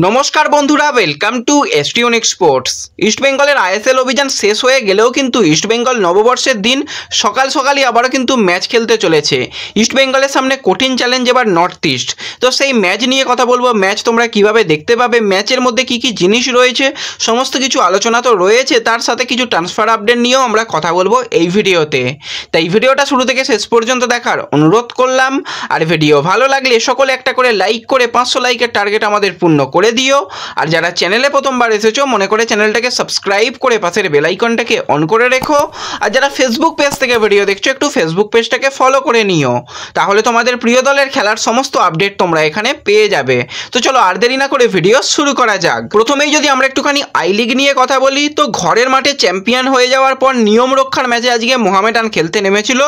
নমস্কার বন্ধুরা, welcome to এসটিউনিক sports. ইস্টবেঙ্গলের আইএসএল অভিযান শেষ হয়ে গেলেও কিন্তু ইস্টবেঙ্গল নববর্ষের দিন সকালই আবারও কিন্তু ম্যাচ খেলতে চলেছে। ইস্টবেঙ্গলের সামনে কঠিন চ্যালেঞ্জ এবার নর্থ ইস্ট। তো সেই ম্যাচ নিয়ে কথা বলবো। ম্যাচ তোমরা কিভাবে দেখতে পাবে, ম্যাচের মধ্যে কি কি জিনিস রয়েছে, সমস্ত কিছু আলোচনা তো রয়েছে, তার সাথে কিছু ট্রান্সফার আপডেট নিয়েও আমরা কথা বলবো এই ভিডিওতে। তাই ভিডিওটা শুরু থেকে শেষ পর্যন্ত দেখার অনুরোধ করলাম। আর ভিডিও ভালো লাগলে সকলে একটা করে লাইক করে 500 লাইকের টার্গেট আমাদের পূর্ণ করে দিও। আর যারা চ্যানেলে প্রথমবার এসেছো মনে করে চ্যানেলটাকে সাবস্ক্রাইব করে পাশের বেল আইকনটাকে অন করে রেখো। আর যারা ফেসবুক পেজ থেকে ভিডিও দেখছো একটু ফেসবুক পেজটাকে ফলো করে নিও, তাহলে তোমাদের প্রিয় দলের খেলার সমস্ত আপডেট তোমরা এখানে পেয়ে যাবে। তো চলো আর দেরি না করে ভিডিও শুরু করা যাক। প্রথমেই যদি আমরা একটুখানি আই লিগ নিয়ে কথা বলি, তো ঘরের মাঠে চ্যাম্পিয়ন হয়ে যাওয়ার পর নিয়ম রক্ষার ম্যাচে আজকে মোহামেডান খেলতে নেমেছিল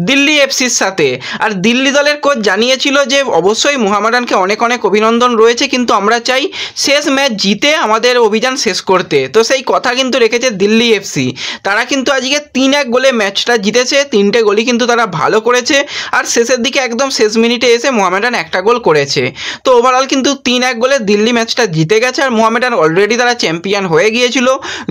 দিল্লি এফসির সাথে। আর দিল্লি দলের কোচ জানিয়েছিল যে অবশ্যই মোহামেডানকে অনেক অনেক অভিনন্দন রয়েছে, কিন্তু আমরা চাই শেষ ম্যাচ জিতে আমাদের অভিযান শেষ করতে। তো সেই কথা কিন্তু রেখেছে দিল্লি এফসি। তারা কিন্তু আজকে 3-1 গোলে ম্যাচটা জিতেছে। 3টে গোলই কিন্তু তারা ভালো করেছে। আর শেষের দিকে একদম শেষ মিনিটে এসে মোহামেডান একটা গোল করেছে। তো ওভারঅল কিন্তু 3-1 গোলে দিল্লি ম্যাচটা জিতে গেছে। আর মোহামেডান অলরেডি তারা চ্যাম্পিয়ন হয়ে গিয়েছিল।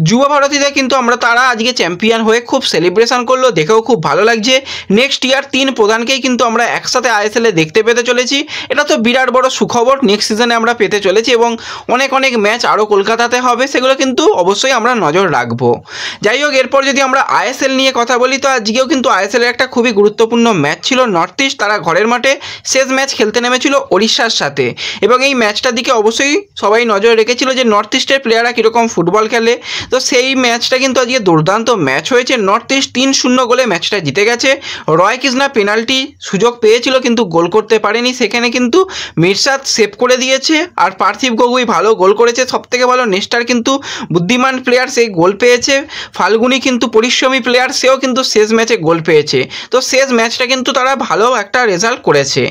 যুব ভারতীতে কিন্তু তারা আজকে চ্যাম্পিয়ন হয়ে খুব সেলিব্রেশন করলো, দেখেও খুব ভালো লাগছে। নেক্সট ইয়ার 3 প্রধানকেই কিন্তু আমরা একসাথে আইএসএল এ দেখতে পেতে চলেছি। এটা তো বিরাট বড় সুখবর নেক্সট সিজনে আমরা পেতে চলেছি, এবং অনেক ম্যাচ আরও কলকাতাতে হবে, সেগুলো কিন্তু অবশ্যই আমরা নজর রাখবো। যাই হোক, এরপর যদি আমরা আইএসএল নিয়ে কথা বলি, তো আজকেও কিন্তু আইএসএল এর একটা খুবই গুরুত্বপূর্ণ ম্যাচ ছিল। নর্থ ইস্ট তারা ঘরের মাঠে শেষ ম্যাচ খেলতে নেমেছিল ওড়িশার সাথে, এবং এই ম্যাচটার দিকে অবশ্যই সবাই নজর রেখেছিল যে নর্থ ইস্টের প্লেয়াররা কীরকম ফুটবল খেলে। তো সেই ম্যাচটা কিন্তু আজকে দুর্দান্ত ম্যাচ হয়েছে। নর্থ ইস্ট 3-0 গোলে ম্যাচটা জিতে গেছে। রয় কৃষ্ণা পেনাল্টি সুযোগ পেয়েছিল কিন্তু গোল করতে পারেনি, সেখানে কিন্তু মির্সাদ সেভ করে দিয়েছে। আর পার্থিব গগৈ ভালো গোল করেছে। সবথেকে ভালো নেস্টার কিন্তু বুদ্ধিমান প্লেয়ার, সেই গোল পেয়েছে। ফাল্গুনি কিন্তু পরিশ্রমী প্লেয়ার, সেও কিন্তু শেষ ম্যাচে গোল পেয়েছে। তো শেষ ম্যাচটা কিন্তু তারা ভালো একটা রেজাল্ট করেছে।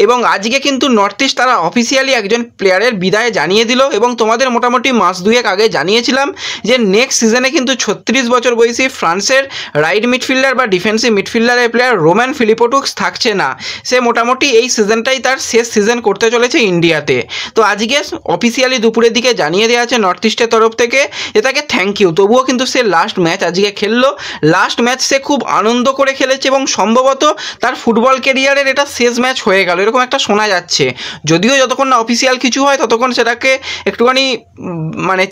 এবং আজকে কিন্তু নর্থ ইস্ট তারা অফিসিয়ালি একজন প্লেয়ারের বিদায় জানিয়ে দিল, এবং তোমাদের মোটামুটি মাস দুয়েক আগে জানিয়েছিলাম যে নেক্সট সিজনে কিন্তু 36 বছর বয়সী ফ্রান্সের রাইট মিডফিল্ডার বা ডিফেন্সিভ মিডফিল্ডারের প্লেয়ার রোমান ফিলিপোটুক্স থাকছে না। সে মোটামুটি এই সিজনটাই তার শেষ সিজন করতে চলেছে ইন্ডিয়াতে। তো আজকে অফিসিয়ালি দুপুরের দিকে জানিয়ে দেওয়া আছে নর্থ ইস্টের তরফ থেকে যে তাকে থ্যাংক ইউ। তবুও কিন্তু সে লাস্ট ম্যাচ আজকে খেললো। লাস্ট ম্যাচ সে খুব আনন্দ করে খেলেছে, এবং সম্ভবত তার ফুটবল ক্যারিয়ারের এটা শেষ ম্যাচ হয়ে গেল, এরকম একটা শোনা যাচ্ছে। যদিও যতক্ষণ না অফিসিয়াল কিছু হয় ততক্ষণ সেটাকে একটুখানি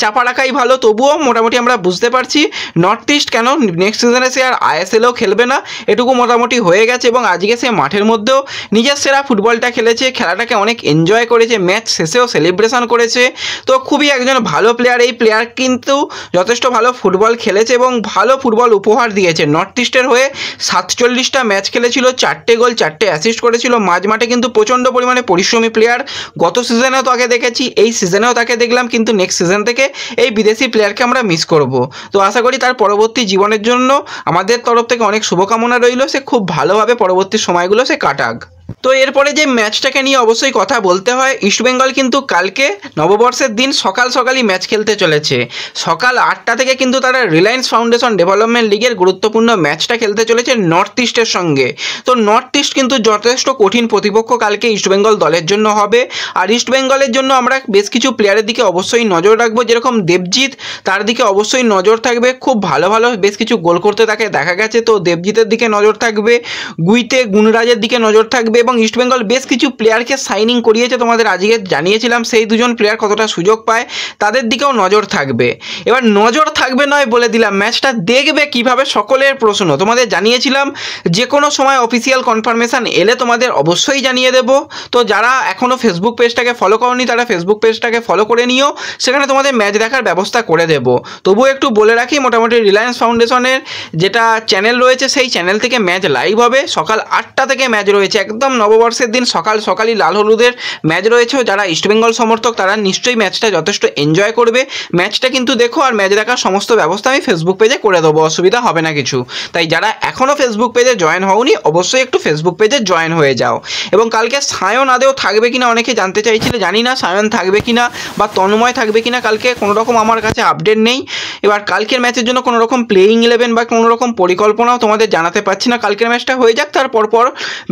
চাপা রাখাই ভালো। তবুও মোটামুটি আমরা বুঝতে পারছি নর্থ ইস্ট কেন নেক্সট সিজনে সে আর আইএসএলেও খেলবে না, এটুকু মোটামুটি হয়ে গেছে। এবং আজকে সে মাঠের মধ্যেও নিজের সেরা ফুটবলটা খেলেছে, খেলাটাকে অনেক এনজয় করেছে, ম্যাচ শেষেও সেলিব্রেশন করেছে। তো খুবই একজন ভালো প্লেয়ার। এই প্লেয়ার কিন্তু যথেষ্ট ভালো ফুটবল খেলেছে এবং ভালো ফুটবল উপহার দিয়েছে। নর্থ ইস্টের হয়ে 47টা ম্যাচ খেলেছিল, 4টে গোল 4টে অ্যাসিস্ট করেছিল। মাঝ মাঠে কিন্তু প্রচণ্ড পরিমাণে পরিশ্রমী প্লেয়ার। গত সিজনেও তাকে দেখেছি, এই সিজনেও তাকে দেখলাম, কিন্তু নেক্সট সিজন থেকে এই বিদেশি প্লেয়ারকে আমরা মিস করব। তো আশা করি তার পরবর্তী জীবনের জন্য আমাদের তরফ থেকে অনেক শুভকামনা রইল। সে খুব ভালোভাবে পরবর্তী সময়গুলো সে কাটাক। তো এরপরে যে ম্যাচটাকে নিয়ে অবশ্যই কথা বলতে হয়, ইস্টবেঙ্গল কিন্তু কালকে নববর্ষের দিন সকালই ম্যাচ খেলতে চলেছে। সকাল 8টা থেকে কিন্তু তারা রিলায়েন্স ফাউন্ডেশন ডেভেলপমেন্ট লিগের গুরুত্বপূর্ণ ম্যাচটা খেলতে চলেছে নর্থ ইস্টের সঙ্গে। তো নর্থ ইস্ট কিন্তু যথেষ্ট কঠিন প্রতিপক্ষ কালকে ইস্টবেঙ্গল দলের জন্য হবে। আর ইস্টবেঙ্গলের জন্য আমরা বেশ কিছু প্লেয়ারের দিকে অবশ্যই নজর রাখবো, যেরকম দেবজিৎ, তার দিকে অবশ্যই নজর থাকবে। খুব ভালো বেশ কিছু গোল করতে তাকে দেখা গেছে, তো দেবজিতের দিকে নজর থাকবে। গুইতে গুণরাজের দিকে নজর থাকবে। এবং ইস্টবেঙ্গল বেশ কিছু প্লেয়ারকে সাইনিং করিয়েছে, তোমাদের আজকে জানিয়েছিলাম। সেই দুজন প্লেয়ার কতটা সুযোগ পায় তাদের দিকেও নজর থাকবে। এবার নজর থাকবে নয় বলে দিলাম, ম্যাচটা দেখবে কিভাবে সকলের প্রশ্ন। তোমাদের জানিয়েছিলাম যে কোনো সময় অফিসিয়াল কনফার্মেশন এলে তোমাদের অবশ্যই জানিয়ে দেব। তো যারা এখনও ফেসবুক পেজটাকে ফলো করনি তারা ফেসবুক পেজটাকে ফলো করে নিও, সেখানে তোমাদের ম্যাচ দেখার ব্যবস্থা করে দেব। তবুও একটু বলে রাখি, মোটামুটি রিলায়েন্স ফাউন্ডেশনের যেটা চ্যানেল রয়েছে সেই চ্যানেল থেকে ম্যাচ লাইভ হবে। সকাল 8টা থেকে ম্যাচ রয়েছে, একদম নববর্ষের দিন সকালই লাল হলুদের ম্যাচ রয়েছে। যারা ইস্টবেঙ্গল সমর্থক তারা নিশ্চয়ই ম্যাচটা যথেষ্ট এনজয় করবে। ম্যাচটা কিন্তু দেখো, আর ম্যাচ দেখার সমস্ত ব্যবস্থা আমি ফেসবুক পেজে করে দেবো, অসুবিধা হবে না কিছু। তাই যারা এখনও ফেসবুক পেজে জয়েন হওনি অবশ্যই একটু ফেসবুক পেজে জয়েন হয়ে যাও। এবং কালকে সায়ন আদেও থাকবে কিনা অনেকে জানতে চাইছিল, জানি না সায়ন থাকবে কিনা বা তন্ময় থাকবে কিনা। কালকে কোনো রকম আমার কাছে আপডেট নেই। এবার কালকের ম্যাচের জন্য কোনো রকম প্লেয়িং 11 বা কোনো রকম পরিকল্পনাও তোমাদের জানাতে পারছি না। কালকের ম্যাচটা হয়ে যাক, তারপর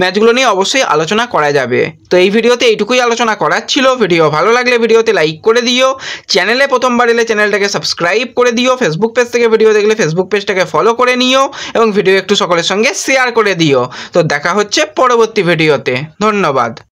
ম্যাচগুলো নিয়ে অবশ্যই আলোচনা করা যাবে। তো এই ভিডিওতে এইটুকুই আলোচনা করার ছিল। ভিডিও ভালো লাগলে ভিডিওতে লাইক করে দিও, চ্যানেলে প্রথমবার এলে চ্যানেলটাকে সাবস্ক্রাইব করে দিও, ফেসবুক পেজ থেকে ভিডিও দেখলে ফেসবুক পেজটাকে ফলো করে নিও এবং ভিডিও একটু সকলের সঙ্গে শেয়ার করে দিও। তো দেখা হচ্ছে পরবর্তী ভিডিওতে। ধন্যবাদ।